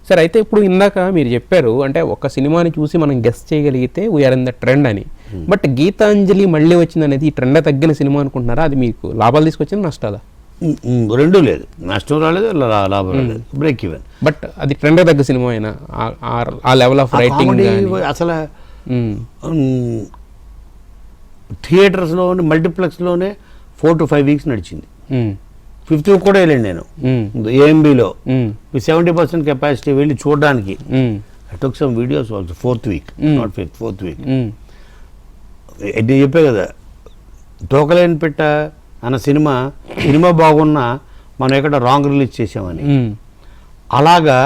Sir అయితే ఇప్పుడు ఇందాక మీరు చెప్పారు అంటే ఒక సినిమాని చూసి మనం గెస్ చేయగలిగితే వీఆర్ ఇన్ ద ట్రెండ్ అని. బట్ గీతాంజలి మళ్ళీ వచ్చింది అనేది ఈ ట్రెండ్ తగ్గిన సినిమా అనుకుంటున్నారా? అది మీకు లాభాలు తీసుకొచ్చింది నష్టాలా? రెండూ లేదు, నష్టం రాలేదు, లాభం రాలేదు, బ్రేక్ ఈవెన్. బట్ అది ట్రెండ్ తగ్గ సినిమా అయినా ఆ లెవెల్ ఆఫ్ రైటింగ్ అసలు థియేటర్స్లోనే మల్టీప్లెక్స్లోనే 4 to 5 weeks నడిచింది. 5th week కూడా వెళ్ళండి నేను ఏఎంబీలో 70% కెపాసిటీ వెళ్ళి చూడడానికి. I took some videos also 4th week, not 5th, 4th week. నేను చెప్పే కదా తోకలేని పెట్ట అన్న సినిమా బాగున్నా మనం ఎక్కడ రాంగ్ రిలీజ్ చేసామని. అలాగా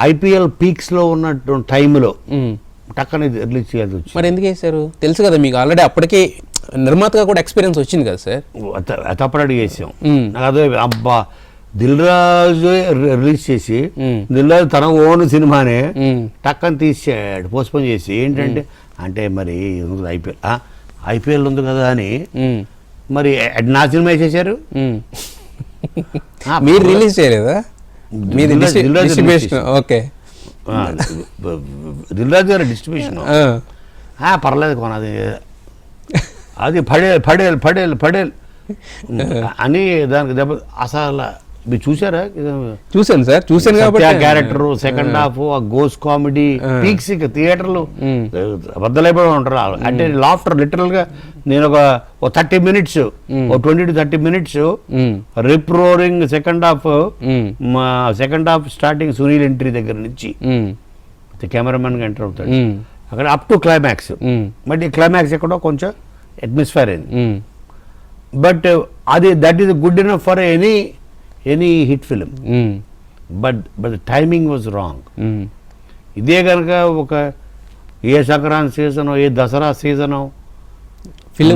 ఐపీఎల్ పీక్స్లో ఉన్నటువంటి టైంలో టక్కన రిలీజ్ చేయాల్సి వచ్చింది. మరి ఎందుకు వేశారు? తెలుసు కదా మీకు ఆల్రెడీ అప్పటికే నిర్మాతగా కూడా ఎక్స్పీరియన్స్ వచ్చింది కదా సార్. తప్పని అడిగేసాం. నాకు అదే అబ్బా దిల్ రాజు రిలీజ్ చేసి దిల్ రాజు తన ఓన్ సినిమానే టక్కని తీసేయాడు, పోస్ట్పోన్ చేసి. ఏంటంటే అంటే మరి ఐపీఎల్ ఉంది కదా అని మరి నా సినిమా వేసేసారు. మీరు రిలీజ్ చేయలేదా? ఓకే, దిల్ రాజు గారి డిస్ట్రిబ్యూషన్ పర్లేదు కొనది, అది పడేల్ అని దానికి దెబ్బ. అసలు మీరు చూసారా? చూసాను సార్, చూసాను కాబట్టి. క్యారెక్టర్ సెకండ్ హాఫ్ ఆ గోస్ కామెడీ పీక్స్ థియేటర్లు బద్దలైపోయి ఉంటారు. అంటే లాఫ్టర్ లిటరల్ గా నేను ఒక 30 minutes, 20 to 30 minutes rip roaring second half starting Sunil entry దగ్గర నుంచి కెమెరామెన్ గా ఎంటర్ అవుతాడు అక్కడ అప్ టు క్లైమాక్స్. బట్ ఈ క్లైమాక్స్ ఎక్కడో కొంచెం అట్మాస్ఫియర్ అయింది. బట్ అది that is good enough for any hit film. But timing was wrong. ఇదే కనుక ఒక ఏ సంక్రాంతి సీజనో, ఏ దసరా సీజనో,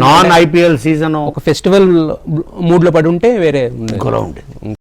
నాన్ ఐపీఎల్ సీజన్, ఒక ఫెస్టివల్ మూడ్ లో పడి ఉంటే వేరే ఉండేది.